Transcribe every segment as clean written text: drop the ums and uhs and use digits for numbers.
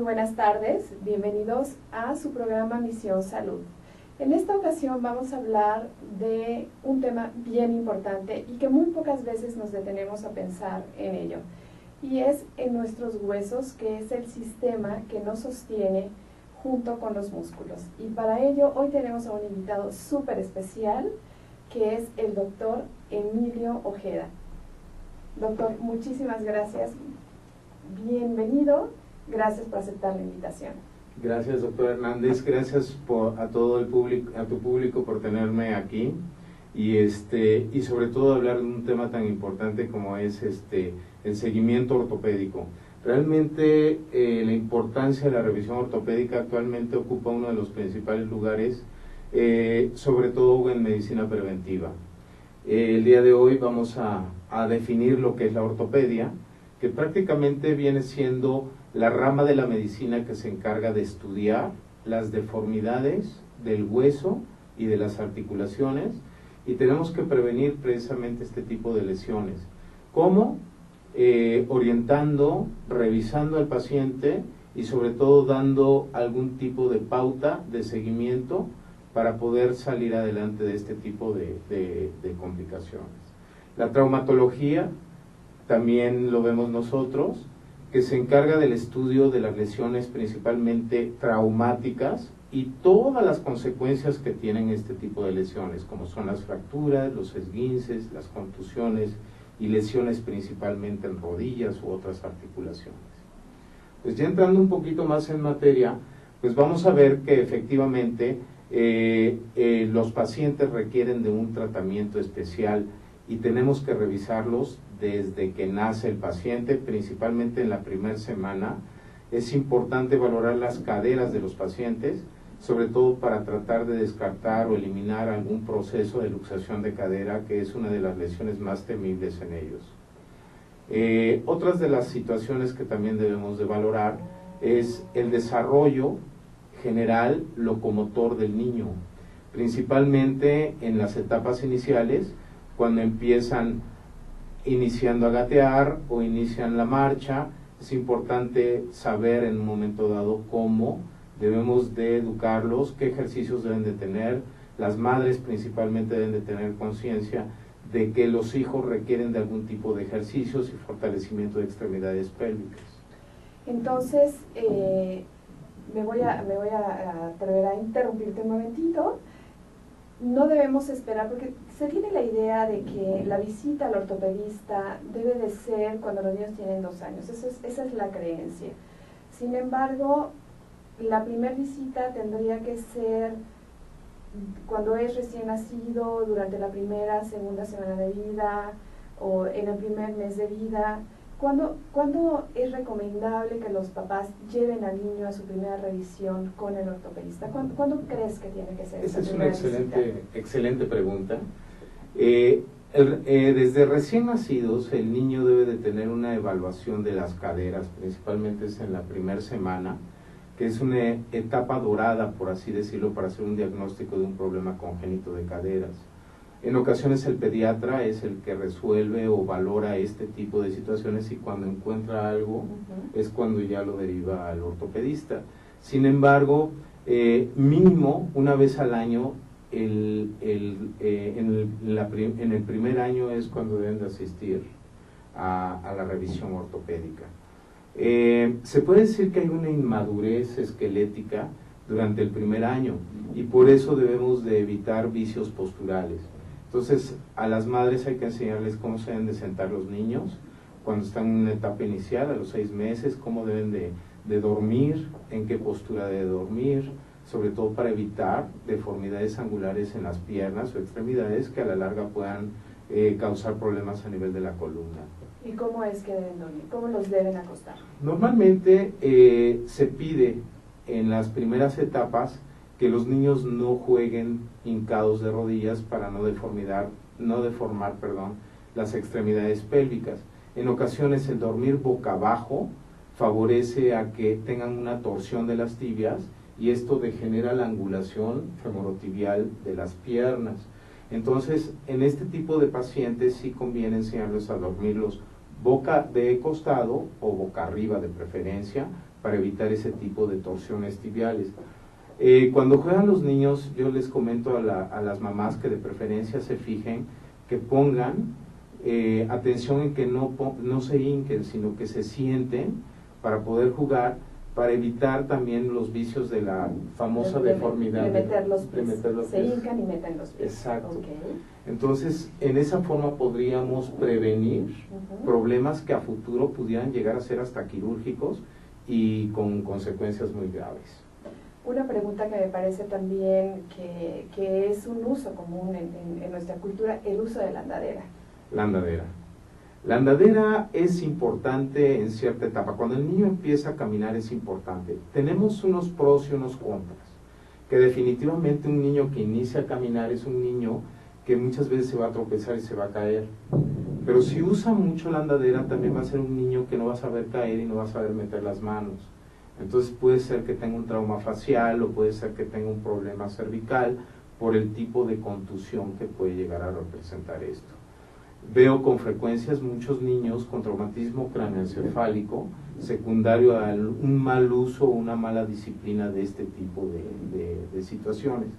buenas tardes, bienvenidos a su programa Misión Salud. En esta ocasión vamos a hablar de un tema bien importante y que muy pocas veces nos detenemos a pensar en ello, y es en nuestros huesos, que es el sistema que nos sostiene junto con los músculos. Y para ello hoy tenemos a un invitado súper especial, que es el doctor Emilio Ojeda. Doctor, muchísimas gracias, bienvenido, gracias por aceptar la invitación. Gracias, doctor Hernández, gracias a todo el público, a tu público por tenerme aquí y sobre todo hablar de un tema tan importante como es el seguimiento ortopédico. Realmente la importancia de la revisión ortopédica actualmente ocupa uno de los principales lugares, sobre todo en medicina preventiva. El día de hoy vamos a definir lo que es la ortopedia, que prácticamente viene siendo la rama de la medicina que se encarga de estudiar las deformidades del hueso y de las articulaciones, y tenemos que prevenir precisamente este tipo de lesiones. ¿Cómo? Orientando, revisando al paciente y sobre todo dando algún tipo de pauta de seguimiento para poder salir adelante de este tipo de complicaciones. La traumatología también lo vemos nosotros, que se encarga del estudio de las lesiones principalmente traumáticas y todas las consecuencias que tienen este tipo de lesiones, como son las fracturas, los esguinces, las contusiones y lesiones principalmente en rodillas u otras articulaciones. Pues ya entrando un poquito más en materia, pues vamos a ver que efectivamente los pacientes requieren de un tratamiento especial y tenemos que revisarlos desde que nace el paciente, principalmente en la primera semana. Es importante valorar las caderas de los pacientes, sobre todo para tratar de descartar o eliminar algún proceso de luxación de cadera, que es una de las lesiones más temibles en ellos. Otras de las situaciones que también debemos de valorar es el desarrollo general locomotor del niño, principalmente en las etapas iniciales, cuando empiezan iniciando a gatear o inician la marcha. Es importante saber en un momento dado cómo debemos de educarlos, qué ejercicios deben de tener. Las madres principalmente deben de tener conciencia de que los hijos requieren de algún tipo de ejercicios y fortalecimiento de extremidades pélvicas. Entonces, me voy a atrever a interrumpirte un momentito. No debemos esperar, porque se tiene la idea de que la visita al ortopedista debe de ser cuando los niños tienen 2 años. Esa es la creencia. Sin embargo, la primera visita tendría que ser cuando es recién nacido, durante la primera, segunda semana de vida o en el primer mes de vida. ¿Cuándo es recomendable que los papás lleven al niño a su primera revisión con el ortopedista? ¿Cuándo crees que tiene que ser? Esa es una excelente pregunta. Desde recién nacidos, el niño debe de tener una evaluación de las caderas, principalmente es en la primera semana, que es una etapa dorada, por así decirlo, para hacer un diagnóstico de un problema congénito de caderas. En ocasiones el pediatra es el que resuelve o valora este tipo de situaciones, y cuando encuentra algo es cuando ya lo deriva al ortopedista. Sin embargo, mínimo una vez al año, en el primer año es cuando deben de asistir a la revisión ortopédica. Se puede decir que hay una inmadurez esquelética durante el primer año, y por eso debemos de evitar vicios posturales. Entonces, a las madres hay que enseñarles cómo se deben de sentar los niños cuando están en una etapa inicial, a los 6 meses, cómo deben de dormir, en qué postura de dormir, sobre todo para evitar deformidades angulares en las piernas o extremidades que a la larga puedan causar problemas a nivel de la columna. ¿Y cómo es que deben dormir? ¿Cómo los deben acostar? Normalmente se pide en las primeras etapas que los niños no jueguen hincados de rodillas para no deformar las extremidades pélvicas. En ocasiones el dormir boca abajo favorece a que tengan una torsión de las tibias, y esto degenera la angulación femorotibial de las piernas. Entonces, en este tipo de pacientes sí conviene enseñarles a dormirlos boca de costado o boca arriba de preferencia, para evitar ese tipo de torsiones tibiales. Cuando juegan los niños, yo les comento a las mamás que de preferencia se fijen, que pongan atención en que no se hinquen, sino que se sienten para poder jugar, para evitar también los vicios de la famosa deformidad. De meter los pies. Se pies. hincan y meten los pies. Exacto. Okay. Entonces, en esa forma podríamos prevenir problemas que a futuro pudieran llegar a ser hasta quirúrgicos y con consecuencias muy graves. Una pregunta que me parece también que es un uso común en nuestra cultura, el uso de la andadera. La andadera. La andadera es importante en cierta etapa. Cuando el niño empieza a caminar es importante. Tenemos unos pros y unos contras. Que definitivamente un niño que inicia a caminar es un niño que muchas veces se va a tropezar y se va a caer. Pero si usa mucho la andadera, también va a ser un niño que no va a saber caer y no va a saber meter las manos. Entonces puede ser que tenga un trauma facial o puede ser que tenga un problema cervical por el tipo de contusión que puede llegar a representar esto. Veo con frecuencias muchos niños con traumatismo craneoencefálico secundario a un mal uso o una mala disciplina de este tipo de situaciones.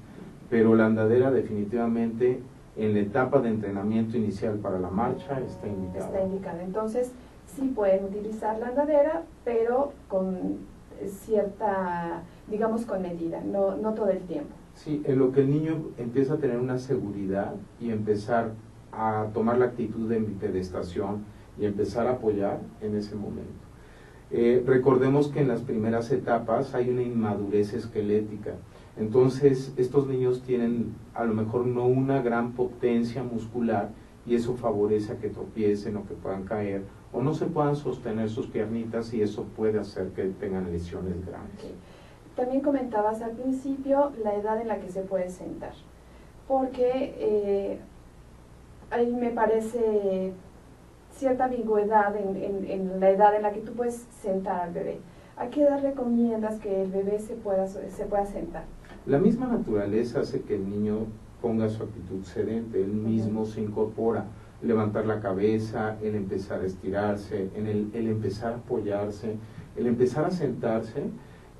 Pero la andadera definitivamente en la etapa de entrenamiento inicial para la marcha está indicada. Está indicada. Entonces sí pueden utilizar la andadera, pero con cierta, digamos, con medida, no todo el tiempo. Sí, en lo que el niño empieza a tener una seguridad y empezar a tomar la actitud de pedestación y empezar a apoyar en ese momento. Recordemos que en las primeras etapas hay una inmadurez esquelética, entonces estos niños tienen a lo mejor no una gran potencia muscular y eso favorece a que tropiecen o que puedan caer o no se puedan sostener sus piernitas y eso puede hacer que tengan lesiones grandes. Okay. También comentabas al principio la edad en la que se puede sentar, porque ahí me parece cierta ambigüedad en la edad en la que tú puedes sentar al bebé. ¿A qué edad recomiendas que el bebé se pueda sentar? La misma naturaleza hace que el niño ponga su actitud sedente, él mismo se incorpora, levantar la cabeza, el empezar a estirarse, el empezar a apoyarse, el empezar a sentarse,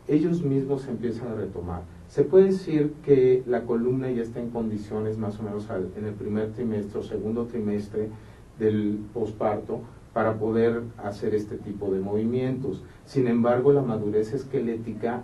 ellos mismos empiezan a retomar. Se puede decir que la columna ya está en condiciones más o menos en el primer trimestre o segundo trimestre del posparto para poder hacer este tipo de movimientos. Sin embargo, la madurez esquelética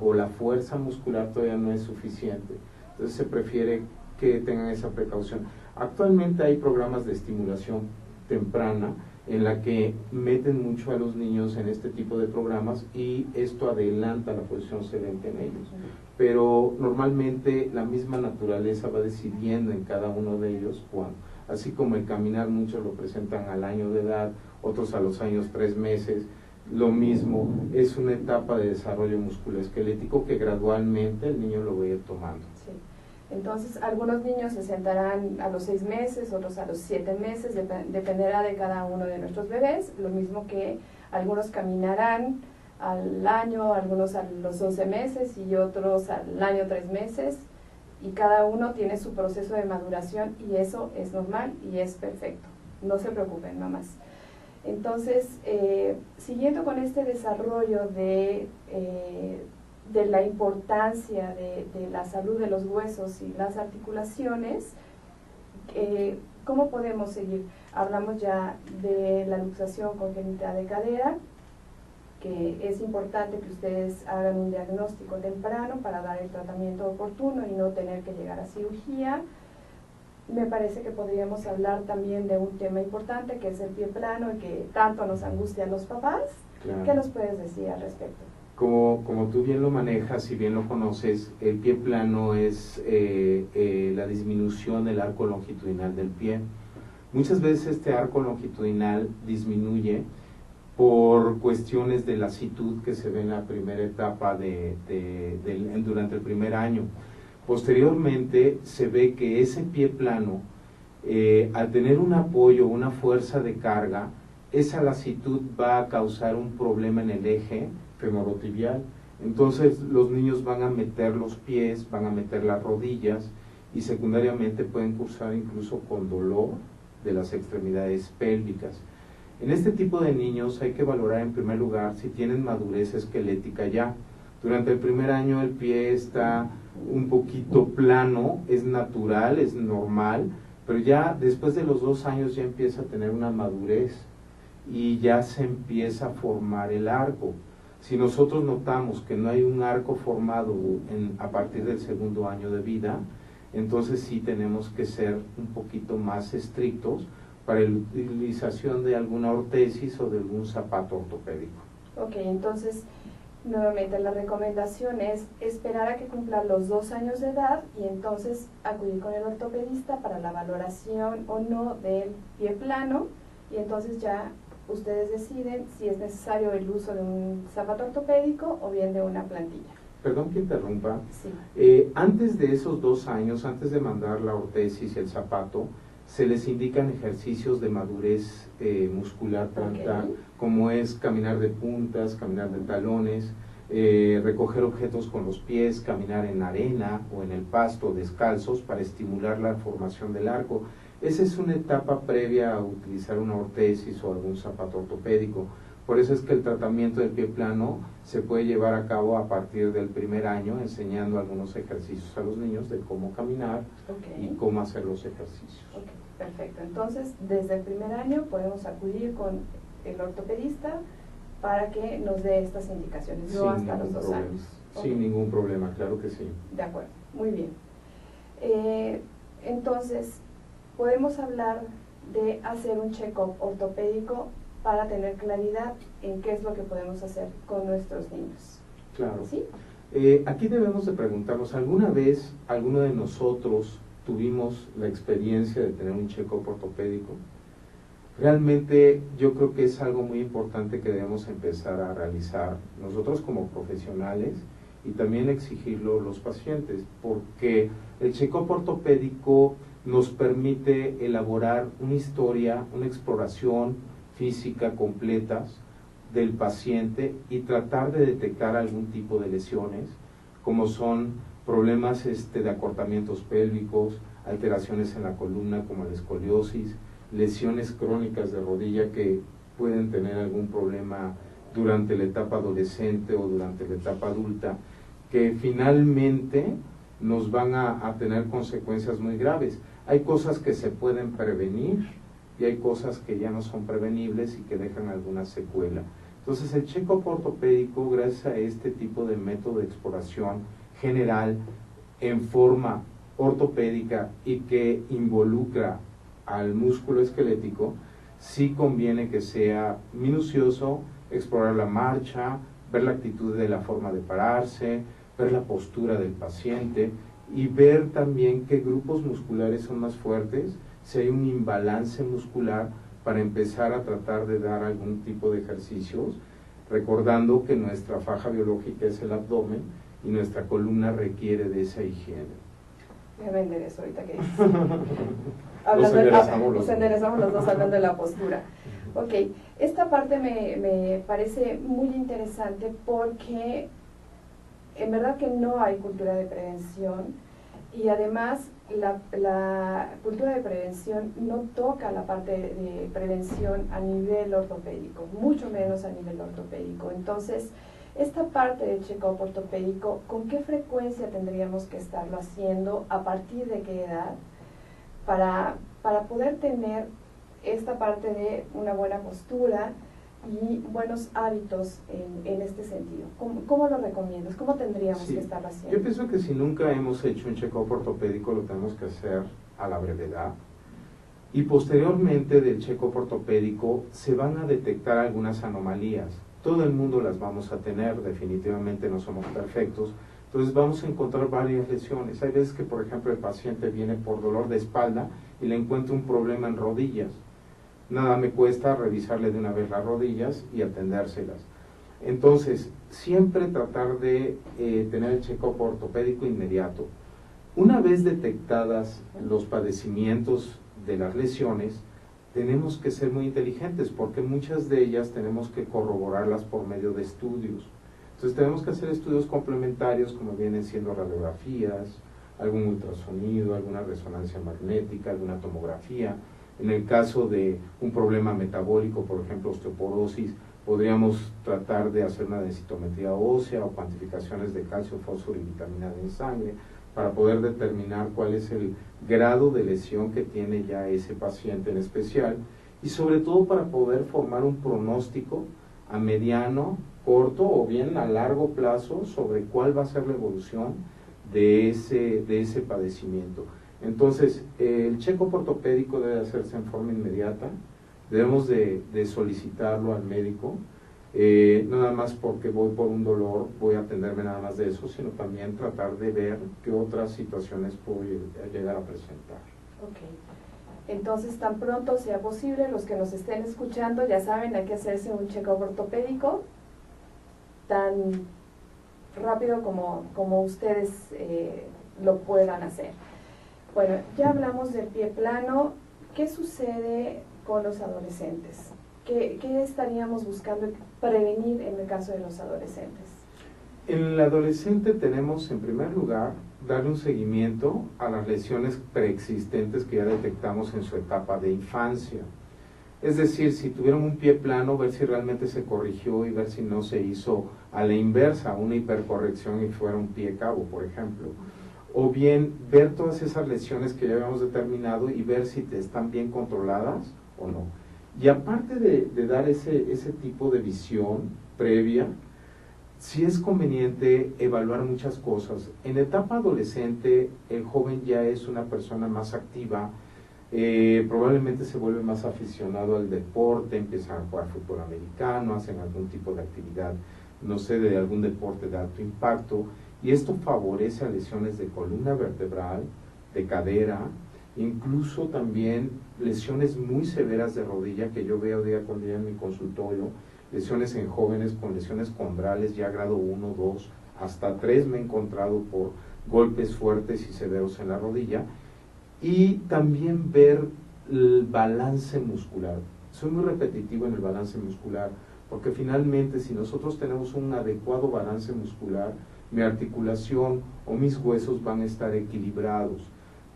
o la fuerza muscular todavía no es suficiente. Entonces se prefiere que tengan esa precaución. Actualmente hay programas de estimulación temprana en la que meten mucho a los niños en este tipo de programas y esto adelanta la posición sedente en ellos. Pero normalmente la misma naturaleza va decidiendo en cada uno de ellos cuándo. Así como el caminar, muchos lo presentan al año de edad, otros a los años 3 meses. Lo mismo, es una etapa de desarrollo musculoesquelético que gradualmente el niño lo va a ir tomando. Sí. Entonces, algunos niños se sentarán a los 6 meses, otros a los 7 meses, dependerá de cada uno de nuestros bebés, lo mismo que algunos caminarán al año, algunos a los 11 meses y otros al año 3 meses, y cada uno tiene su proceso de maduración y eso es normal y es perfecto. No se preocupen, mamás. Entonces, siguiendo con este desarrollo de la importancia de la salud de los huesos y las articulaciones, ¿cómo podemos seguir? Hablamos ya de la luxación congénita de cadera, que es importante que ustedes hagan un diagnóstico temprano para dar el tratamiento oportuno y no tener que llegar a cirugía. Me parece que podríamos hablar también de un tema importante que es el pie plano y que tanto nos angustia a los papás. Claro. ¿Qué nos puedes decir al respecto? Como tú bien lo manejas y bien lo conoces, el pie plano es la disminución del arco longitudinal del pie. Muchas veces este arco longitudinal disminuye por cuestiones de lasitud que se ve en la primera etapa durante el primer año. Posteriormente se ve que ese pie plano, al tener un apoyo, una fuerza de carga, esa lasitud va a causar un problema en el eje femorotibial. Entonces los niños van a meter los pies, van a meter las rodillas y secundariamente pueden cursar incluso con dolor de las extremidades pélvicas. En este tipo de niños hay que valorar en primer lugar si tienen madurez esquelética ya. Durante el primer año el pie está un poquito plano, es natural, es normal, pero ya después de los 2 años ya empieza a tener una madurez y ya se empieza a formar el arco. Si nosotros notamos que no hay un arco formado a partir del segundo año de vida, entonces sí tenemos que ser un poquito más estrictos para la utilización de alguna ortesis o de algún zapato ortopédico. Ok, entonces nuevamente la recomendación es esperar a que cumpla los 2 años de edad y entonces acudir con el ortopedista para la valoración o no del pie plano, y entonces ya ustedes deciden si es necesario el uso de un zapato ortopédico o bien de una plantilla. Perdón que interrumpa. Sí. Antes de esos 2 años, antes de mandar la ortesis y el zapato, se les indican ejercicios de madurez muscular plantar, como es caminar de puntas, caminar de talones, recoger objetos con los pies, caminar en arena o en el pasto descalzos para estimular la formación del arco. Esa es una etapa previa a utilizar una ortesis o algún zapato ortopédico. Por eso es que el tratamiento del pie plano se puede llevar a cabo a partir del primer año, enseñando algunos ejercicios a los niños de cómo caminar y cómo hacer los ejercicios. Okay, perfecto. Entonces, desde el primer año podemos acudir con el ortopedista para que nos dé estas indicaciones, no hasta los 2 años. Sin ningún problema, claro que sí. De acuerdo, muy bien. Entonces, podemos hablar de hacer un check-up ortopédico para tener claridad en qué es lo que podemos hacer con nuestros niños. Claro. ¿Sí? Aquí debemos de preguntarnos, ¿alguna vez alguno de nosotros tuvimos la experiencia de tener un check-up ortopédico? Realmente yo creo que es algo muy importante que debemos empezar a realizar nosotros como profesionales y también exigirlo los pacientes, porque el check-up ortopédico nos permite elaborar una historia, una exploración física completas del paciente y tratar de detectar algún tipo de lesiones, como son problemas de acortamientos pélvicos, alteraciones en la columna como la escoliosis, lesiones crónicas de rodilla que pueden tener algún problema durante la etapa adolescente o durante la etapa adulta, que finalmente nos van a tener consecuencias muy graves. Hay cosas que se pueden prevenir y hay cosas que ya no son prevenibles y que dejan alguna secuela. Entonces el check-up ortopédico, gracias a este tipo de método de exploración general en forma ortopédica y que involucra al músculo esquelético, sí conviene que sea minucioso, explorar la marcha, ver la actitud de la forma de pararse, ver la postura del paciente y ver también qué grupos musculares son más fuertes, si hay un imbalance muscular para empezar a tratar de dar algún tipo de ejercicios, recordando que nuestra faja biológica es el abdomen y nuestra columna requiere de esa higiene. Voy a vender eso ahorita que dices. Nos enderezamos los dos hablando de la postura. Ok, esta parte me parece muy interesante porque en verdad que no hay cultura de prevención y además la cultura de prevención no toca la parte de prevención a nivel ortopédico, mucho menos a nivel ortopédico. Entonces, esta parte del check-up ortopédico, ¿con qué frecuencia tendríamos que estarlo haciendo? ¿A partir de qué edad? Para poder tener esta parte de una buena postura y buenos hábitos en este sentido. ¿Cómo lo recomiendas? ¿Cómo tendríamos que estarlo haciendo? Yo pienso que si nunca hemos hecho un check-up ortopédico lo tenemos que hacer a la brevedad. Y posteriormente del check-up ortopédico se van a detectar algunas anomalías. Todo el mundo las vamos a tener, definitivamente no somos perfectos. Entonces vamos a encontrar varias lesiones. Hay veces que, por ejemplo, el paciente viene por dolor de espalda y le encuentra un problema en rodillas. Nada me cuesta revisarle de una vez las rodillas y atendérselas. Entonces, siempre tratar de tener el check-up ortopédico inmediato. Una vez detectadas los padecimientos de las lesiones, tenemos que ser muy inteligentes porque muchas de ellas tenemos que corroborarlas por medio de estudios. Entonces tenemos que hacer estudios complementarios como vienen siendo radiografías, algún ultrasonido, alguna resonancia magnética, alguna tomografía, En el caso de un problema metabólico, por ejemplo, osteoporosis, podríamos tratar de hacer una densitometría ósea o cuantificaciones de calcio, fósforo y vitamina D en sangre para poder determinar cuál es el grado de lesión que tiene ya ese paciente en especial y sobre todo para poder formar un pronóstico a mediano, corto o bien a largo plazo sobre cuál va a ser la evolución de ese padecimiento. Entonces, el check-up ortopédico debe hacerse en forma inmediata, debemos de solicitarlo al médico, no nada más porque voy por un dolor, voy a atenderme nada más de eso, sino también tratar de ver qué otras situaciones puedo llegar a presentar. Ok. Entonces, tan pronto sea posible, los que nos estén escuchando ya saben, hay que hacerse un check-up ortopédico tan rápido como ustedes lo puedan hacer. Bueno, ya hablamos del pie plano. ¿Qué sucede con los adolescentes? ¿Qué estaríamos buscando prevenir en el caso de los adolescentes? En el adolescente tenemos, en primer lugar, darle un seguimiento a las lesiones preexistentes que ya detectamos en su etapa de infancia. Es decir, si tuvieron un pie plano, ver si realmente se corrigió y ver si no se hizo a la inversa, una hipercorrección y fuera un pie cabo, por ejemplo. O bien ver todas esas lesiones que ya habíamos determinado y ver si están bien controladas o no. Y aparte de dar ese tipo de visión previa, sí es conveniente evaluar muchas cosas. En etapa adolescente, el joven ya es una persona más activa, probablemente se vuelve más aficionado al deporte, empiezan a jugar fútbol americano, hacen algún tipo de actividad, no sé, de algún deporte de alto impacto, y esto favorece a lesiones de columna vertebral, de cadera, incluso también lesiones muy severas de rodilla que yo veo día con día en mi consultorio, lesiones en jóvenes con lesiones condrales ya grado 1, 2, hasta 3 me he encontrado por golpes fuertes y severos en la rodilla, y también ver el balance muscular. Soy muy repetitivo en el balance muscular, porque finalmente si nosotros tenemos un adecuado balance muscular, mi articulación o mis huesos van a estar equilibrados.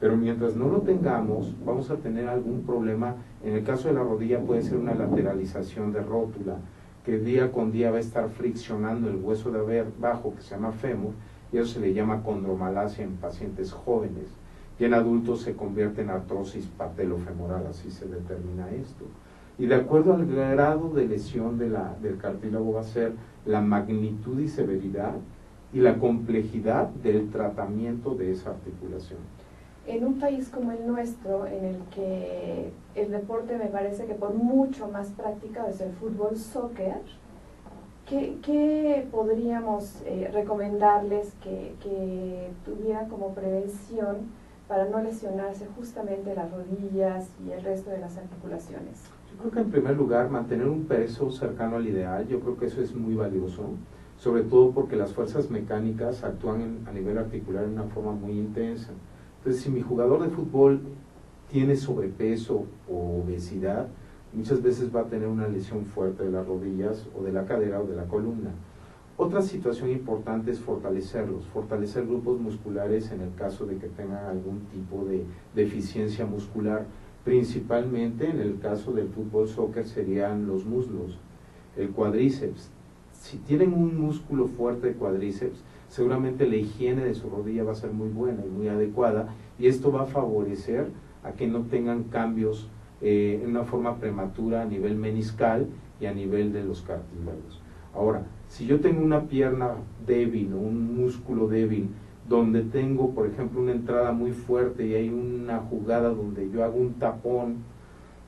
Pero mientras no lo tengamos, vamos a tener algún problema. En el caso de la rodilla puede ser una lateralización de rótula, que día con día va a estar friccionando el hueso de abajo, que se llama fémur, y eso se le llama condromalacia en pacientes jóvenes. Y en adultos se convierte en artrosis patelofemoral, así se determina esto. Y de acuerdo al grado de lesión del cartílago va a ser la magnitud y severidad y la complejidad del tratamiento de esa articulación. En un país como el nuestro, en el que el deporte me parece que por mucho más práctica es el fútbol, soccer, ¿qué podríamos recomendarles que tuvieran como prevención para no lesionarse justamente las rodillas y el resto de las articulaciones? Yo creo que en primer lugar mantener un peso cercano al ideal, yo creo que eso es muy valioso, sobre todo porque las fuerzas mecánicas actúan a nivel articular de una forma muy intensa. Entonces, si mi jugador de fútbol tiene sobrepeso o obesidad, muchas veces va a tener una lesión fuerte de las rodillas o de la cadera o de la columna. Otra situación importante es fortalecerlos, fortalecer grupos musculares en el caso de que tengan algún tipo de deficiencia muscular. Principalmente en el caso del fútbol soccer serían los muslos, el cuádriceps. Si tienen un músculo fuerte de cuádriceps, seguramente la higiene de su rodilla va a ser muy buena y muy adecuada, y esto va a favorecer a que no tengan cambios en una forma prematura a nivel meniscal y a nivel de los cartílagos. Ahora, si yo tengo una pierna débil o un músculo débil, donde tengo, por ejemplo, una entrada muy fuerte y hay una jugada donde yo hago un tapón,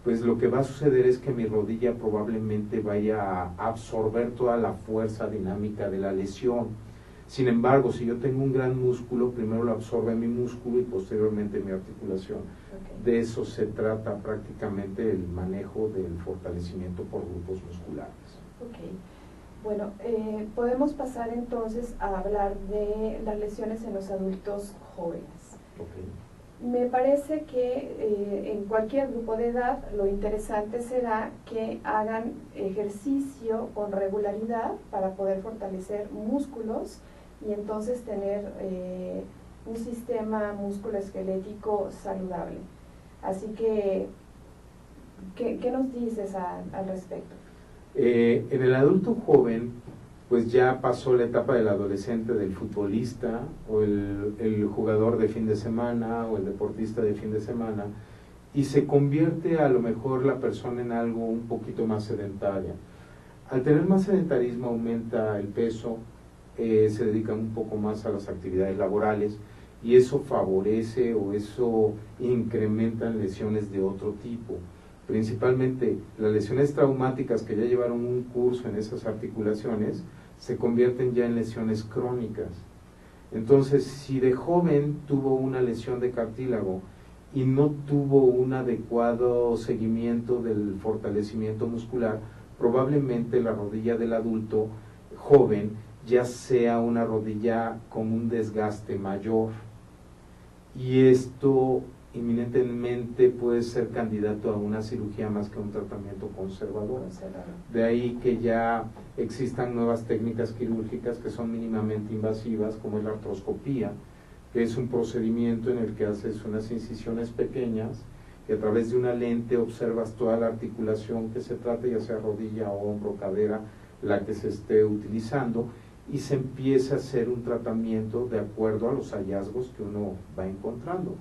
pues lo que va a suceder es que mi rodilla probablemente vaya a absorber toda la fuerza dinámica de la lesión. Sin embargo, si yo tengo un gran músculo, primero lo absorbe mi músculo y posteriormente mi articulación. Okay. De eso se trata prácticamente el manejo del fortalecimiento por grupos musculares. Okay. Bueno, podemos pasar entonces a hablar de las lesiones en los adultos jóvenes. Okay. Me parece que en cualquier grupo de edad lo interesante será que hagan ejercicio con regularidad para poder fortalecer músculos y entonces tener un sistema musculoesquelético saludable. Así que ¿Qué nos dices al respecto? En el adulto joven, pues ya pasó la etapa del adolescente, del futbolista, o el jugador de fin de semana, o el deportista de fin de semana, y se convierte a lo mejor la persona en algo un poquito más sedentaria. Al tener más sedentarismo aumenta el peso, se dedican un poco más a las actividades laborales, y eso favorece o eso incrementa lesiones de otro tipo. Principalmente las lesiones traumáticas que ya llevaron un curso en esas articulaciones se convierten ya en lesiones crónicas. Entonces, si de joven tuvo una lesión de cartílago y no tuvo un adecuado seguimiento del fortalecimiento muscular, probablemente la rodilla del adulto joven ya sea una rodilla con un desgaste mayor, y esto inminentemente puede ser candidato a una cirugía más que a un tratamiento conservador. De ahí que ya existan nuevas técnicas quirúrgicas que son mínimamente invasivas, como es la artroscopía, que es un procedimiento en el que haces unas incisiones pequeñas y a través de una lente observas toda la articulación que se trata, ya sea rodilla, hombro, cadera, la que se esté utilizando, y se empieza a hacer un tratamiento de acuerdo a los hallazgos que uno va encontrando.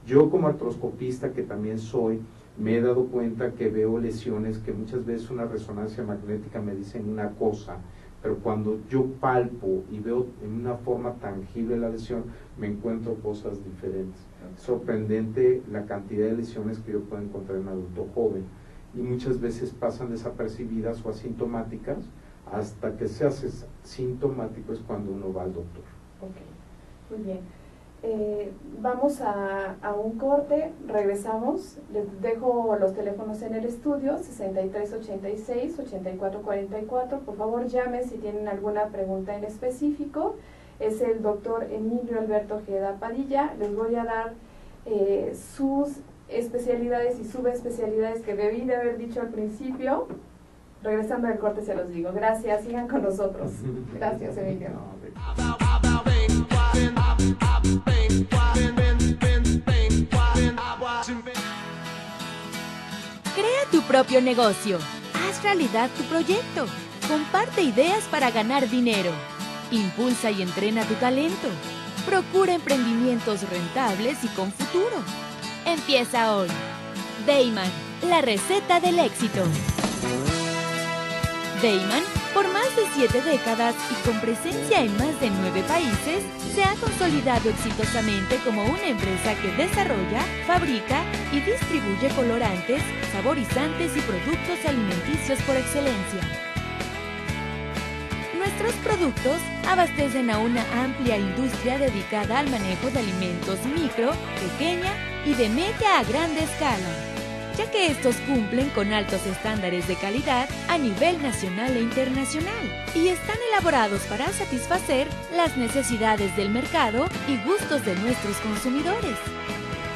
Yo como artroscopista, que también soy, me he dado cuenta que veo lesiones que muchas veces una resonancia magnética me dicen una cosa, pero cuando yo palpo y veo en una forma tangible la lesión, me encuentro cosas diferentes. Es sorprendente la cantidad de lesiones que yo puedo encontrar en un adulto joven, y muchas veces pasan desapercibidas o asintomáticas, hasta que se hace sintomático es cuando uno va al doctor. Ok, muy bien. Vamos a un corte, regresamos, les dejo los teléfonos en el estudio, 6386-8444, por favor llamen si tienen alguna pregunta en específico. Es el doctor Emilio Alberto Ojeda Padilla. Les voy a dar sus especialidades y subespecialidades que debí de haber dicho al principio. Regresando al corte se los digo. Gracias, sigan con nosotros. Gracias, Emilio. Crea tu propio negocio. Haz realidad tu proyecto. Comparte ideas para ganar dinero. Impulsa y entrena tu talento. Procura emprendimientos rentables y con futuro. Empieza hoy. Dayman, la receta del éxito. Dayman, por más de 7 décadas y con presencia en más de 9 países, se ha consolidado exitosamente como una empresa que desarrolla, fabrica y distribuye colorantes, saborizantes y productos alimenticios por excelencia. Nuestros productos abastecen a una amplia industria dedicada al manejo de alimentos micro, pequeña y de media a grande escala, ya que estos cumplen con altos estándares de calidad a nivel nacional e internacional y están elaborados para satisfacer las necesidades del mercado y gustos de nuestros consumidores.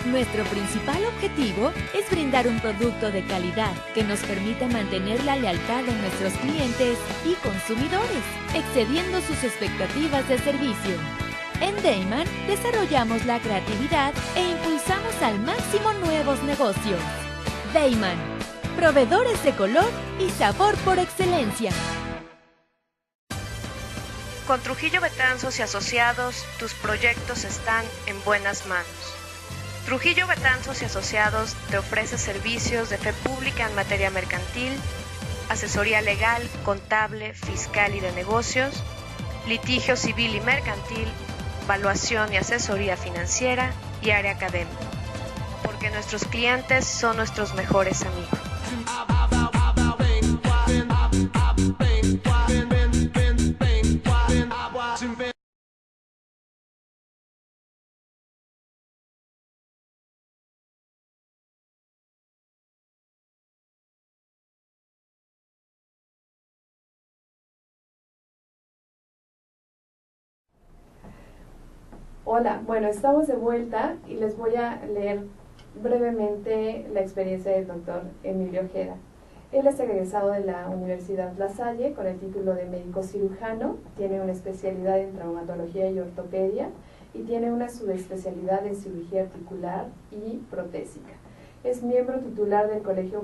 Nuestro principal objetivo es brindar un producto de calidad que nos permita mantener la lealtad de nuestros clientes y consumidores, excediendo sus expectativas de servicio. En Dayman desarrollamos la creatividad e impulsamos al máximo nuevos negocios. Dayman, proveedores de color y sabor por excelencia. Con Trujillo Betanzos y Asociados, tus proyectos están en buenas manos. Trujillo Betanzos y Asociados te ofrece servicios de fe pública en materia mercantil, asesoría legal, contable, fiscal y de negocios, litigio civil y mercantil, valuación y asesoría financiera y área académica. Porque nuestros clientes son nuestros mejores amigos. Hola, bueno, estamos de vuelta y les voy a leer brevemente la experiencia del doctor Emilio Ojeda. Él es egresado de la Universidad La Salle con el título de médico cirujano, tiene una especialidad en traumatología y ortopedia y tiene una subespecialidad en cirugía articular y protésica. es miembro titular del Colegio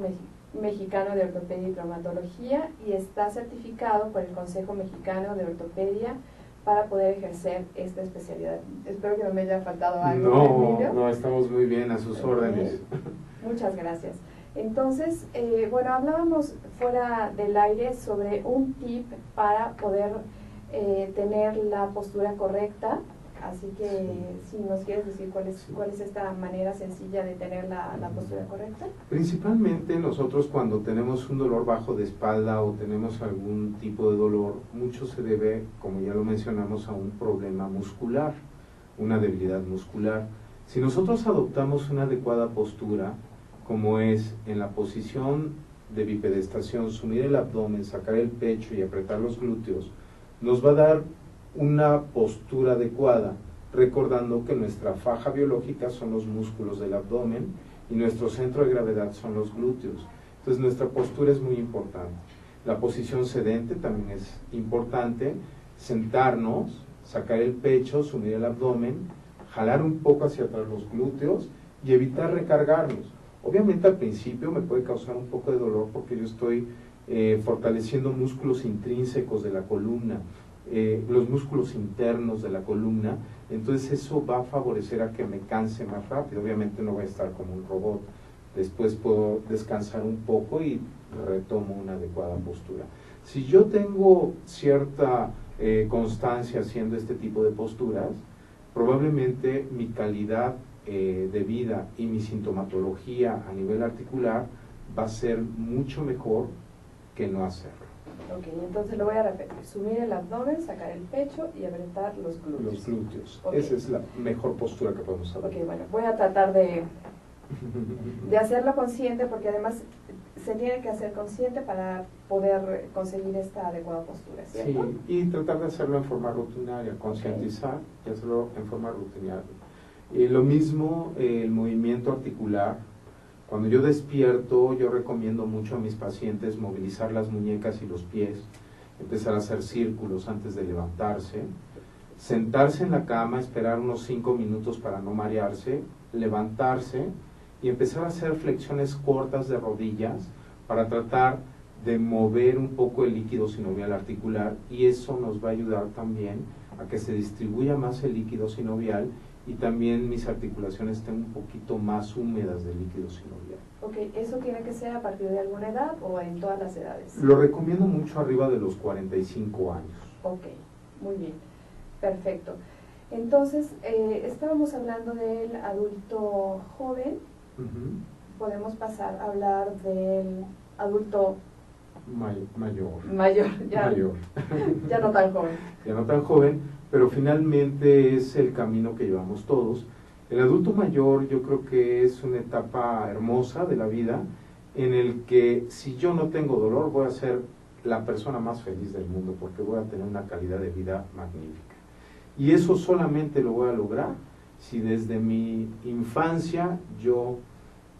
Mexicano de Ortopedia y Traumatología y está certificado por el Consejo Mexicano de Ortopedia para poder ejercer esta especialidad. Espero que no me haya faltado algo. No, no, estamos muy bien, a sus órdenes. Muchas gracias. Entonces, bueno, hablábamos fuera del aire sobre un tip para poder tener la postura correcta. Así que, si nos quieres decir cuál es esta manera sencilla de tener la postura correcta. Principalmente nosotros cuando tenemos un dolor bajo de espalda o tenemos algún tipo de dolor, mucho se debe, como ya lo mencionamos, a un problema muscular, una debilidad muscular. Si nosotros adoptamos una adecuada postura, como es en la posición de bipedestación, sumir el abdomen, sacar el pecho y apretar los glúteos, nos va a dar una postura adecuada, recordando que nuestra faja biológica son los músculos del abdomen y nuestro centro de gravedad son los glúteos. Entonces nuestra postura es muy importante. La posición sedente también es importante, sentarnos, sacar el pecho, sumir el abdomen, jalar un poco hacia atrás los glúteos y evitar recargarnos. Obviamente al principio me puede causar un poco de dolor porque yo estoy fortaleciendo músculos intrínsecos de la columna, los músculos internos de la columna, entonces eso va a favorecer a que me canse más rápido. Obviamente no voy a estar como un robot, después puedo descansar un poco y retomo una adecuada postura. Si yo tengo cierta constancia haciendo este tipo de posturas, probablemente mi calidad de vida y mi sintomatología a nivel articular va a ser mucho mejor que no hacerlo. Ok, entonces lo voy a repetir. Sumir el abdomen, sacar el pecho y apretar los glúteos. Los glúteos. Okay. Esa es la mejor postura que podemos hacer. Ok, bueno, voy a tratar de hacerlo consciente, porque además se tiene que hacer consciente para poder conseguir esta adecuada postura, ¿cierto? Sí, y tratar de hacerlo en forma rutinaria, concientizar y hacerlo en forma rutinaria. Lo mismo el movimiento articular. Cuando yo despierto, yo recomiendo mucho a mis pacientes movilizar las muñecas y los pies, empezar a hacer círculos antes de levantarse, sentarse en la cama, esperar unos 5 minutos para no marearse, levantarse y empezar a hacer flexiones cortas de rodillas para tratar de mover un poco el líquido sinovial articular, y eso nos va a ayudar también a que se distribuya más el líquido sinovial y también mis articulaciones estén un poquito más húmedas del líquido sinovial. Ok, ¿eso tiene que ser a partir de alguna edad o en todas las edades? Lo recomiendo mucho arriba de los 45 años. Ok, muy bien, perfecto. Entonces, estábamos hablando del adulto joven. Podemos pasar a hablar del adulto mayor, ya no tan joven. Ya no tan joven, pero finalmente es el camino que llevamos todos. El adulto mayor yo creo que es una etapa hermosa de la vida en el que si yo no tengo dolor voy a ser la persona más feliz del mundo porque voy a tener una calidad de vida magnífica. Y eso solamente lo voy a lograr si desde mi infancia yo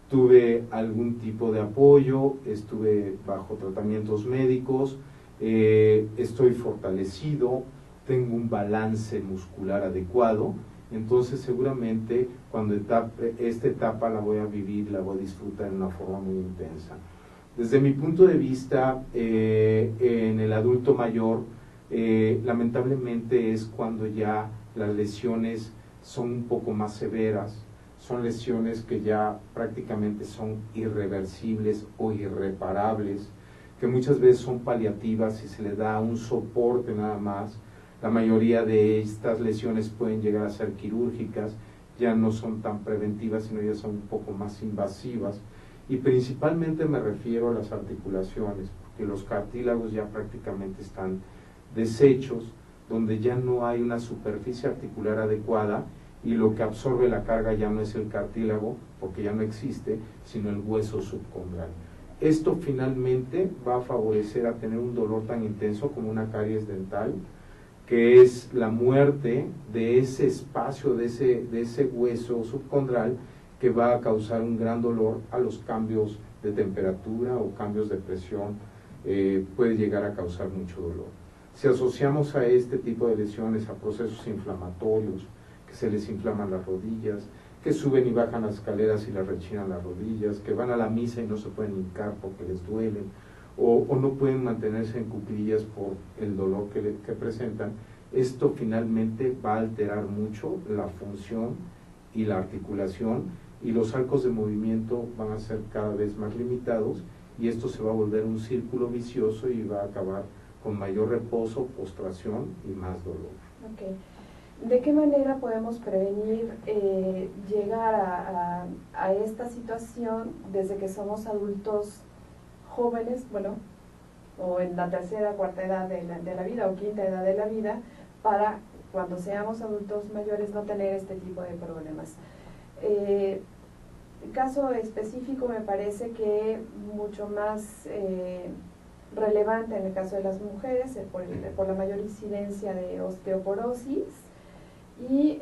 tuve algún tipo de apoyo, estuve bajo tratamientos médicos, estoy fortalecido, tengo un balance muscular adecuado, entonces seguramente cuando esta etapa la voy a vivir, la voy a disfrutar de una forma muy intensa. Desde mi punto de vista, en el adulto mayor, lamentablemente es cuando ya las lesiones son un poco más severas, son lesiones que ya prácticamente son irreversibles o irreparables, que muchas veces son paliativas y se le da un soporte nada más. La mayoría de estas lesiones pueden llegar a ser quirúrgicas, ya no son tan preventivas, sino ya son un poco más invasivas. Y principalmente me refiero a las articulaciones, porque los cartílagos ya prácticamente están deshechos, donde ya no hay una superficie articular adecuada y lo que absorbe la carga ya no es el cartílago, porque ya no existe, sino el hueso subcondral. Esto finalmente va a favorecer a tener un dolor tan intenso como una caries dental, que es la muerte de ese espacio, de ese hueso subcondral, que va a causar un gran dolor a los cambios de temperatura o cambios de presión, puede llegar a causar mucho dolor. Si asociamos a este tipo de lesiones a procesos inflamatorios, que se les inflaman las rodillas, que suben y bajan las escaleras y les rechinan las rodillas, que van a la misa y no se pueden hincar porque les duelen, o no pueden mantenerse en cuclillas por el dolor que presentan. Esto finalmente va a alterar mucho la función y la articulación, y los arcos de movimiento van a ser cada vez más limitados, y esto se va a volver un círculo vicioso y va a acabar con mayor reposo, postración y más dolor. Okay. ¿De qué manera podemos prevenir llegar a esta situación desde que somos adultos jóvenes, bueno, o en la tercera, cuarta edad de la vida o quinta edad de la vida, para cuando seamos adultos mayores no tener este tipo de problemas? El caso específico me parece que mucho más relevante en el caso de las mujeres por la mayor incidencia de osteoporosis. Y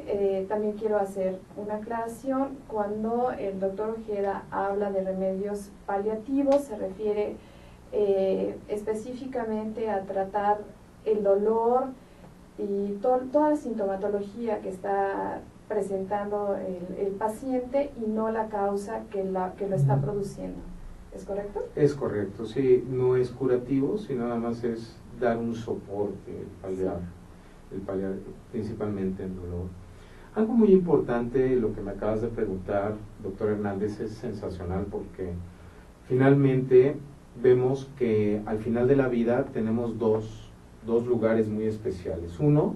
también quiero hacer una aclaración: cuando el doctor Ojeda habla de remedios paliativos, se refiere específicamente a tratar el dolor y toda la sintomatología que está presentando el paciente, y no la causa que lo está produciendo. ¿Es correcto? Es correcto, sí, no es curativo, sino nada más es dar un soporte, paliar principalmente el dolor. Algo muy importante, lo que me acabas de preguntar, doctor Hernández, es sensacional, porque finalmente vemos que al final de la vida tenemos dos lugares muy especiales. Uno,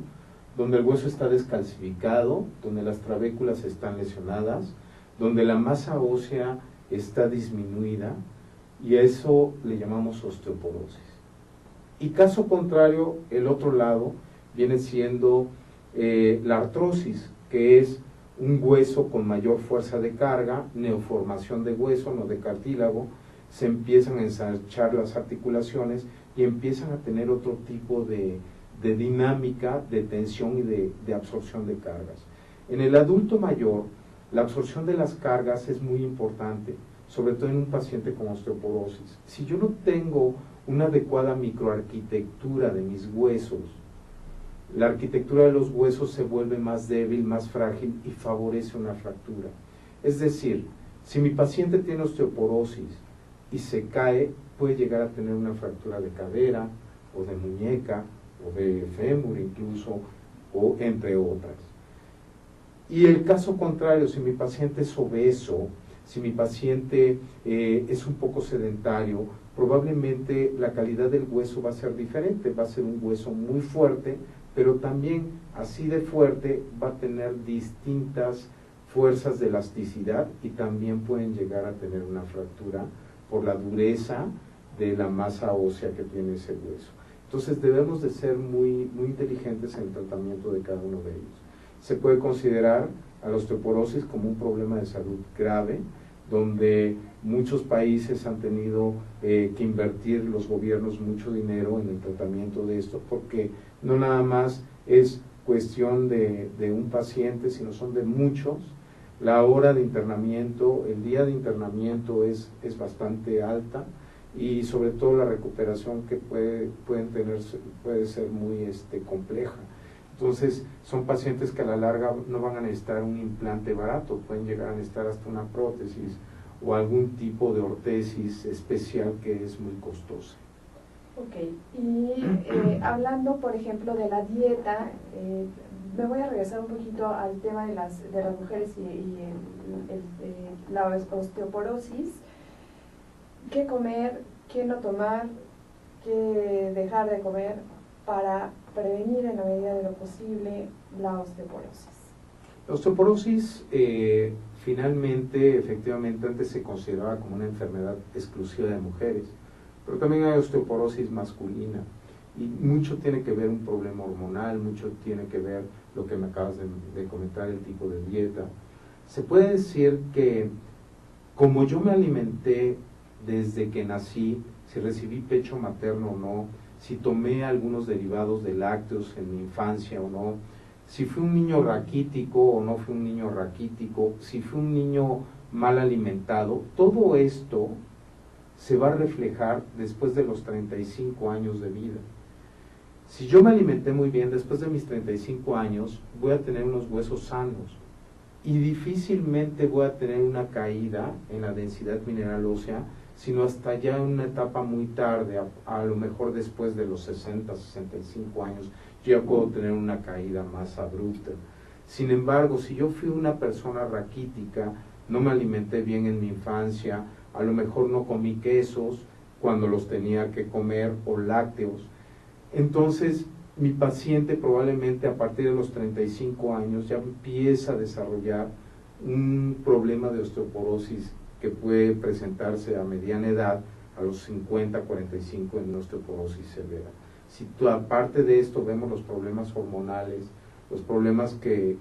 donde el hueso está descalcificado, donde las trabéculas están lesionadas, donde la masa ósea está disminuida, y a eso le llamamos osteoporosis. Y caso contrario, el otro lado viene siendo la artrosis, que es un hueso con mayor fuerza de carga, neoformación de hueso, no de cartílago, se empiezan a ensanchar las articulaciones y empiezan a tener otro tipo de dinámica, de tensión y de absorción de cargas. En el adulto mayor, la absorción de las cargas es muy importante, sobre todo en un paciente con osteoporosis. Si yo no tengo una adecuada microarquitectura de mis huesos, la arquitectura de los huesos se vuelve más débil, más frágil y favorece una fractura. Es decir, si mi paciente tiene osteoporosis y se cae, puede llegar a tener una fractura de cadera o de muñeca o de fémur incluso, o entre otras. Y el caso contrario, si mi paciente es obeso, si mi paciente es un poco sedentario, probablemente la calidad del hueso va a ser diferente, va a ser un hueso muy fuerte, pero también así de fuerte va a tener distintas fuerzas de elasticidad, y también pueden llegar a tener una fractura por la dureza de la masa ósea que tiene ese hueso. Entonces debemos de ser muy inteligentes en el tratamiento de cada uno de ellos. Se puede considerar a la osteoporosis como un problema de salud grave, donde muchos países han tenido que invertir los gobiernos mucho dinero en el tratamiento de esto, porque no nada más es cuestión de un paciente, sino son de muchos. La hora de internamiento, el día de internamiento es bastante alta, y sobre todo la recuperación que pueden tener puede ser muy compleja. Entonces son pacientes que a la larga no van a necesitar un implante barato, pueden llegar a necesitar hasta una prótesis o algún tipo de ortesis especial que es muy costosa. Ok, y hablando por ejemplo de la dieta, me voy a regresar un poquito al tema de las mujeres y la osteoporosis. ¿Qué comer, qué no tomar, qué dejar de comer para prevenir en la medida de lo posible la osteoporosis? La osteoporosis finalmente, efectivamente, antes se consideraba como una enfermedad exclusiva de mujeres, pero también hay osteoporosis masculina, y mucho tiene que ver un problema hormonal, mucho tiene que ver lo que me acabas de comentar, el tipo de dieta. Se puede decir que como yo me alimenté desde que nací, si recibí pecho materno o no, si tomé algunos derivados de lácteos en mi infancia o no, si fui un niño raquítico o no fui un niño raquítico, si fui un niño mal alimentado, todo esto se va a reflejar después de los 35 años de vida. Si yo me alimenté muy bien, después de mis 35 años voy a tener unos huesos sanos. y difícilmente voy a tener una caída en la densidad mineral ósea, sino hasta ya en una etapa muy tarde, a lo mejor después de los 60, 65 años, yo ya puedo tener una caída más abrupta. Sin embargo, si yo fui una persona raquítica, no me alimenté bien en mi infancia, a lo mejor no comí quesos cuando los tenía que comer o lácteos, entonces mi paciente probablemente a partir de los 35 años ya empieza a desarrollar un problema de osteoporosis que puede presentarse a mediana edad, a los 50, 45 en osteoporosis severa. Si aparte de esto vemos los problemas hormonales, los problemas que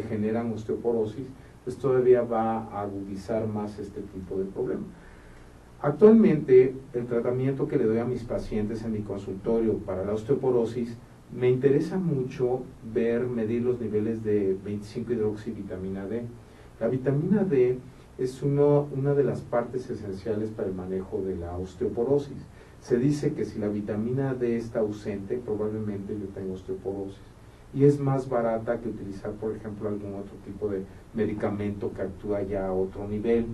generan osteoporosis, pues todavía va a agudizar más este tipo de problema. Actualmente, el tratamiento que le doy a mis pacientes en mi consultorio para la osteoporosis, me interesa mucho medir los niveles de 25-hidroxivitamina D. La vitamina D es una de las partes esenciales para el manejo de la osteoporosis. Se dice que si la vitamina D está ausente, probablemente yo tengo osteoporosis. Y es más barata que utilizar, por ejemplo, algún otro tipo de medicamento que actúa ya a otro nivel.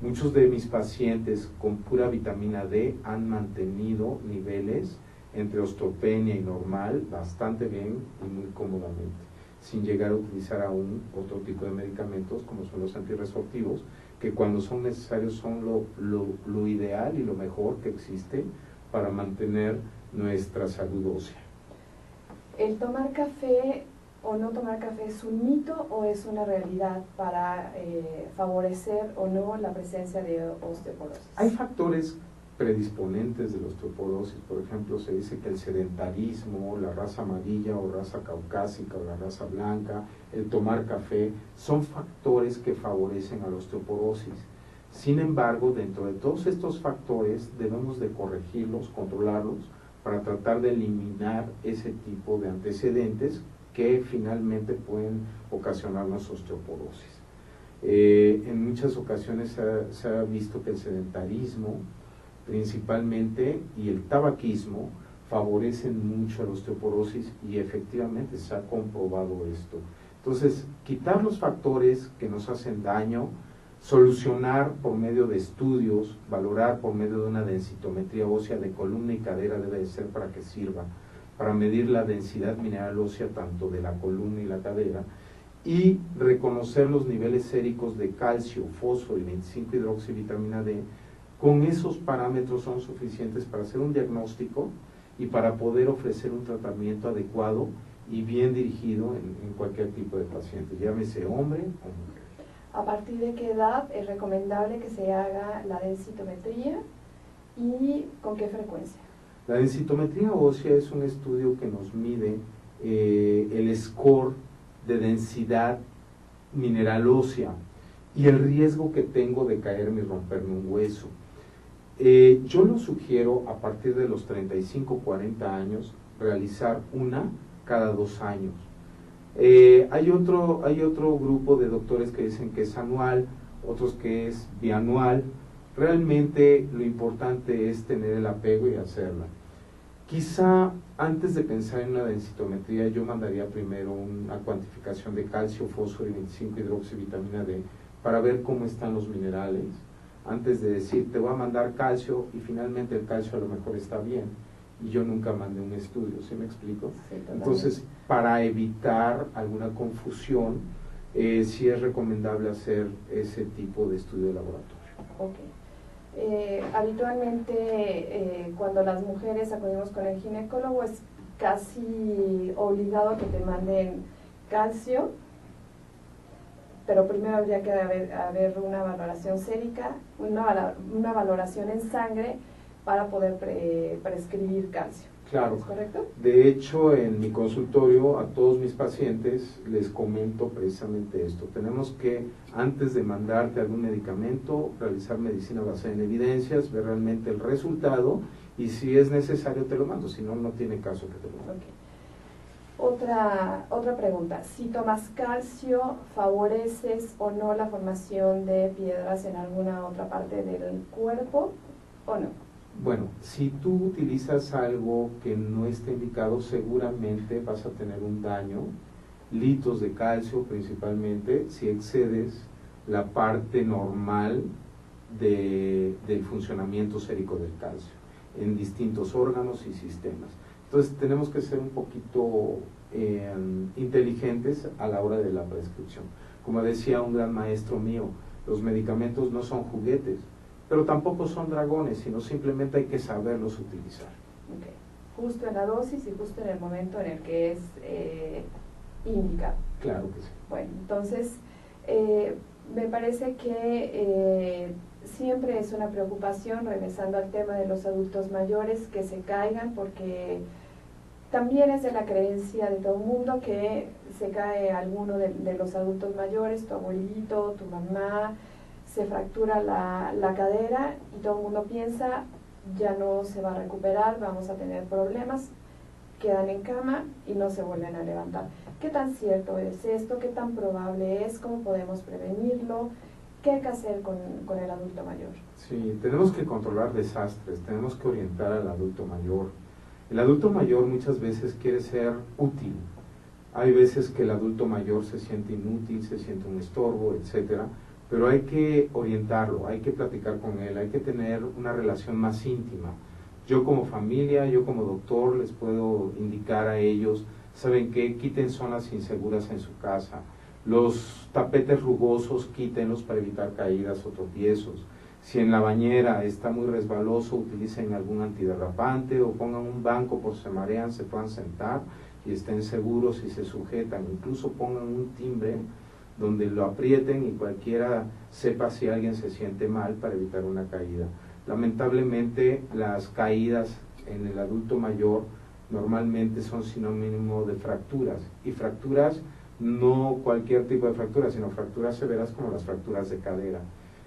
Muchos de mis pacientes con pura vitamina D han mantenido niveles entre osteopenia y normal bastante bien y muy cómodamente, sin llegar a utilizar aún otro tipo de medicamentos como son los antirresortivos, que cuando son necesarios son lo ideal y lo mejor que existe para mantener nuestra salud ósea. ¿El tomar café o no tomar café es un mito o es una realidad para favorecer o no la presencia de osteoporosis? Hay factores predisponentes de la osteoporosis. Por ejemplo, se dice que el sedentarismo, la raza amarilla o raza caucásica o la raza blanca, el tomar café, son factores que favorecen a la osteoporosis. Sin embargo, dentro de todos estos factores debemos de corregirlos, controlarlos, para tratar de eliminar ese tipo de antecedentes que finalmente pueden ocasionarnos osteoporosis. En muchas ocasiones se ha visto que el sedentarismo principalmente y el tabaquismo favorecen mucho a la osteoporosis y efectivamente se ha comprobado esto. Entonces, quitar los factores que nos hacen daño, solucionar por medio de estudios, valorar por medio de una densitometría ósea de columna y cadera debe de ser para que sirva, para medir la densidad mineral ósea tanto de la columna y la cadera, y reconocer los niveles séricos de calcio, fósforo y 25-hidroxivitamina D. Con esos parámetros son suficientes para hacer un diagnóstico y para poder ofrecer un tratamiento adecuado y bien dirigido en cualquier tipo de paciente, llámese hombre o mujer. ¿A partir de qué edad es recomendable que se haga la densitometría y con qué frecuencia? La densitometría ósea es un estudio que nos mide el score de densidad mineral ósea y el riesgo que tengo de caerme y romperme un hueso. Yo lo sugiero a partir de los 35-40 años realizar una cada 2 años. Hay otro grupo de doctores que dicen que es anual, otros que es bianual. Realmente lo importante es tener el apego y hacerla. Quizá antes de pensar en una densitometría yo mandaría primero una cuantificación de calcio, fósforo y 25-hidroxivitamina D para ver cómo están los minerales, antes de decir te voy a mandar calcio y finalmente el calcio a lo mejor está bien y yo nunca mandé un estudio, ¿sí me explico? Sí, entonces, para evitar alguna confusión, sí es recomendable hacer ese tipo de estudio de laboratorio. Ok. Habitualmente cuando las mujeres acudimos con el ginecólogo es casi obligado que te manden calcio, pero primero habría que haber una valoración sérica, una valoración en sangre para poder prescribir calcio. Claro. ¿Es correcto? De hecho, en mi consultorio a todos mis pacientes les comento precisamente esto. Tenemos que, antes de mandarte algún medicamento, realizar medicina basada en evidencias, ver realmente el resultado y si es necesario te lo mando, si no, no tiene caso que te lo mande. Okay. Otra pregunta. Si tomas calcio, ¿favoreces o no la formación de piedras en alguna otra parte del cuerpo o no? Bueno, si tú utilizas algo que no esté indicado, seguramente vas a tener un daño litros de calcio principalmente si excedes la parte normal del funcionamiento sérico del calcio en distintos órganos y sistemas. Entonces tenemos que ser un poquito inteligentes a la hora de la prescripción. Como decía un gran maestro mío, los medicamentos no son juguetes, pero tampoco son dragones, sino simplemente hay que saberlos utilizar. Okay. Justo en la dosis y justo en el momento en el que es indicado. Claro que sí. Bueno, entonces me parece que siempre es una preocupación, regresando al tema de los adultos mayores, que se caigan, porque también es de la creencia de todo el mundo que se cae alguno de los adultos mayores, tu abuelito, tu mamá, se fractura la cadera y todo el mundo piensa, ya no se va a recuperar, vamos a tener problemas, quedan en cama y no se vuelven a levantar. ¿Qué tan cierto es esto? ¿Qué tan probable es? ¿Cómo podemos prevenirlo? ¿Qué hay que hacer con el adulto mayor? Sí, tenemos que controlar desastres, tenemos que orientar al adulto mayor. El adulto mayor muchas veces quiere ser útil. Hay veces que el adulto mayor se siente inútil, se siente un estorbo, etcétera, pero hay que orientarlo, hay que platicar con él, hay que tener una relación más íntima. Yo como familia, yo como doctor les puedo indicar a ellos, ¿saben qué? Quiten zonas inseguras en su casa. Los tapetes rugosos, quítenlos para evitar caídas o tropiezos. Si en la bañera está muy resbaloso, utilicen algún antiderrapante o pongan un banco por si se marean, se puedan sentar y estén seguros y se sujetan. Incluso pongan un timbre donde lo aprieten y cualquiera sepa si alguien se siente mal para evitar una caída. Lamentablemente las caídas en el adulto mayor normalmente son sinónimo de fracturas, y fracturas no cualquier tipo de fracturas, sino fracturas severas como las fracturas de cadera.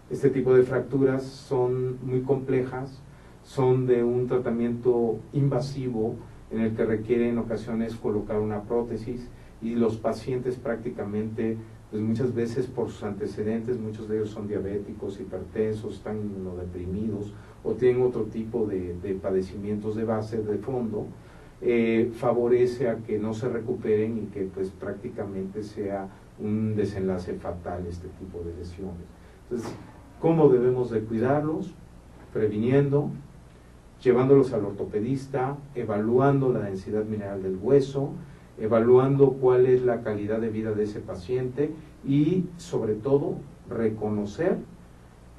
Este tipo de fracturas son muy complejas, son de un tratamiento invasivo en el que requiere en ocasiones colocar una prótesis, y los pacientes prácticamente, pues muchas veces por sus antecedentes, muchos de ellos son diabéticos, hipertensos, están inmunodeprimidos o tienen otro tipo de padecimientos de base, de fondo, favorece a que no se recuperen y que pues prácticamente sea un desenlace fatal este tipo de lesiones. Entonces, ¿cómo debemos de cuidarlos? Previniendo, llevándolos al ortopedista, evaluando la densidad mineral del hueso, evaluando cuál es la calidad de vida de ese paciente y, sobre todo, reconocer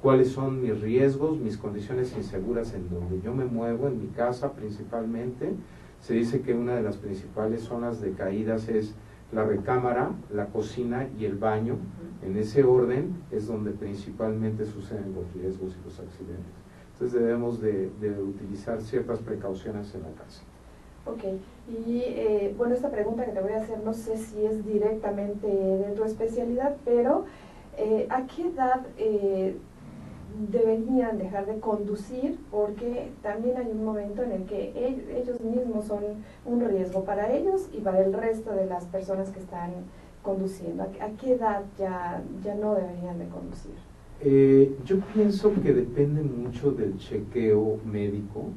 cuáles son mis riesgos, mis condiciones inseguras en donde yo me muevo, en mi casa principalmente. Se dice que una de las principales zonas de caídas es la recámara, la cocina y el baño. En ese orden es donde principalmente suceden los riesgos y los accidentes. Entonces debemos de utilizar ciertas precauciones en la casa. Ok, y bueno, esta pregunta que te voy a hacer no sé si es directamente de tu especialidad, pero ¿a qué edad deberían dejar de conducir? Porque también hay un momento en el que ellos mismos son un riesgo para ellos y para el resto de las personas que están conduciendo. ¿A qué edad ya no deberían de conducir? Yo pienso que depende mucho del chequeo médico,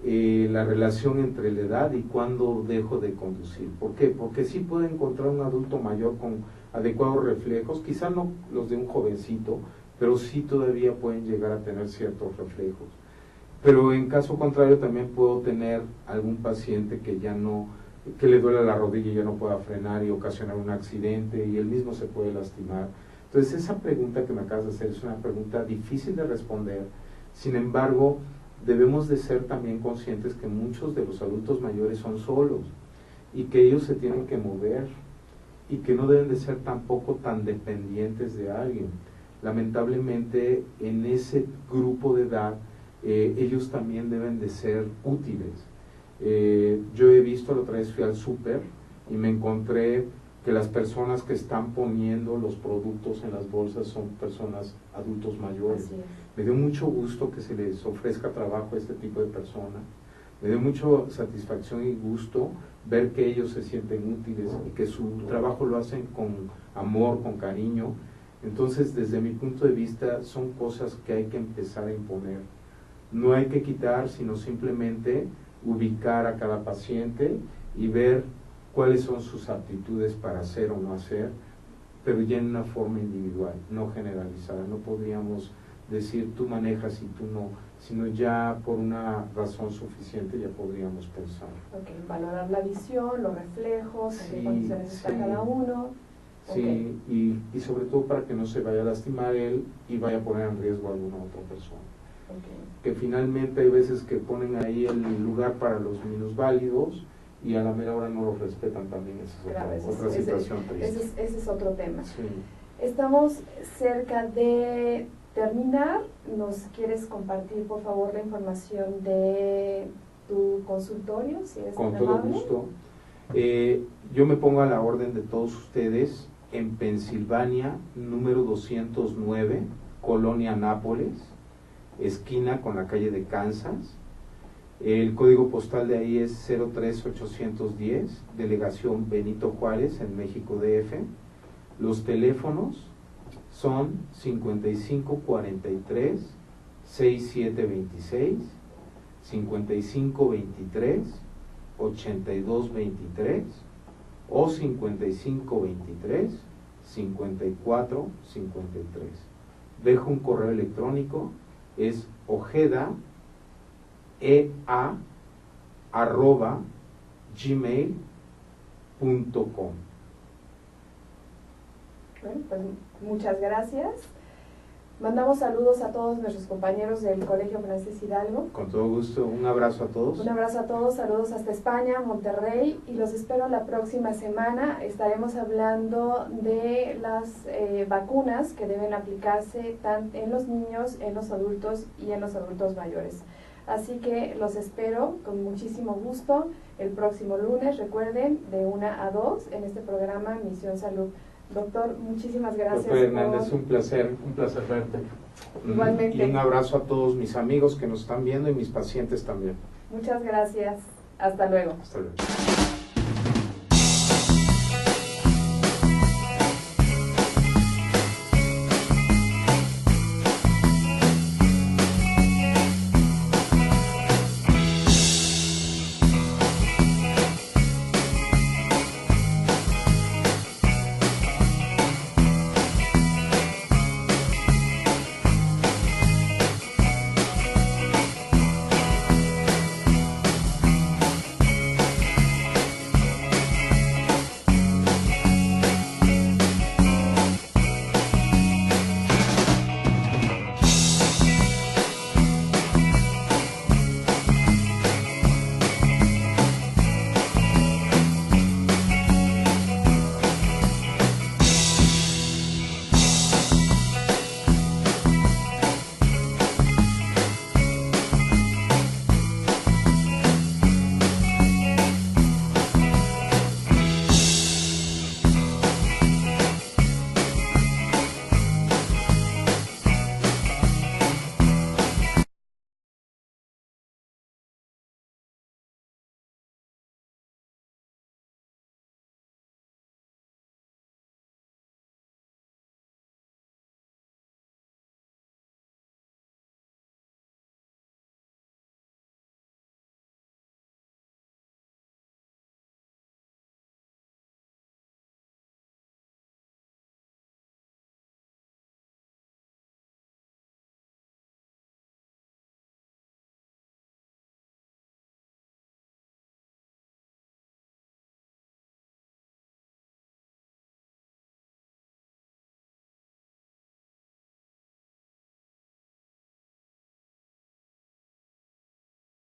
la relación entre la edad y cuándo dejo de conducir. ¿Por qué? Porque sí puedo encontrar un adulto mayor con adecuados reflejos, quizá no los de un jovencito, pero sí todavía pueden llegar a tener ciertos reflejos. Pero en caso contrario también puedo tener algún paciente que le duele la rodilla y ya no pueda frenar y ocasionar un accidente y él mismo se puede lastimar. Entonces esa pregunta que me acabas de hacer es una pregunta difícil de responder. Sin embargo, debemos de ser también conscientes que muchos de los adultos mayores son solos y que ellos se tienen que mover y que no deben de ser tampoco tan dependientes de alguien. Lamentablemente en ese grupo de edad ellos también deben de ser útiles. Yo he visto, la otra vez fui al súper y me encontré que las personas que están poniendo los productos en las bolsas son personas adultos mayores. Me dio mucho gusto que se les ofrezca trabajo a este tipo de personas. Me dio mucha satisfacción y gusto ver que ellos se sienten útiles y que su trabajo lo hacen con amor, con cariño. Entonces, desde mi punto de vista, son cosas que hay que empezar a imponer. No hay que quitar, sino simplemente ubicar a cada paciente y ver cuáles son sus aptitudes para hacer o no hacer, pero ya en una forma individual, no generalizada. No podríamos decir tú manejas y tú no, sino ya por una razón suficiente ya podríamos pensar. Okay, valorar la visión, los reflejos, en qué condiciones está cada uno. Sí, y sobre todo para que no se vaya a lastimar él y vaya a poner en riesgo a alguna otra persona. Que finalmente hay veces que ponen ahí el lugar para los minusválidos y a la mera hora no los respetan también. Esa es otra situación triste. Ese es otro tema. Sí. Estamos cerca de terminar. ¿Nos quieres compartir, por favor, la información de tu consultorio, si eres Con tan todo amable? gusto. Yo me pongo a la orden de todos ustedes en Pensilvania, número 209, Colonia Nápoles, esquina con la calle de Kansas. El código postal de ahí es 03810, delegación Benito Juárez, en México DF. Los teléfonos son 5543 6726, 5523 8223 o 5523 5453. Dejo un correo electrónico, es ojeda@gmail.com. Bueno, pues muchas gracias. Mandamos saludos a todos nuestros compañeros del Colegio Francés Hidalgo. Con todo gusto, un abrazo a todos. Un abrazo a todos, saludos hasta España, Monterrey, y los espero la próxima semana. Estaremos hablando de las vacunas que deben aplicarse tanto en los niños, en los adultos y en los adultos mayores. Así que los espero con muchísimo gusto el próximo lunes, recuerden, de 1 a 2 en este programa Misión Salud. Doctor, muchísimas gracias. Doctor Hernández, un placer verte. Igualmente. Y un abrazo a todos mis amigos que nos están viendo y mis pacientes también. Muchas gracias. Hasta luego. Hasta luego.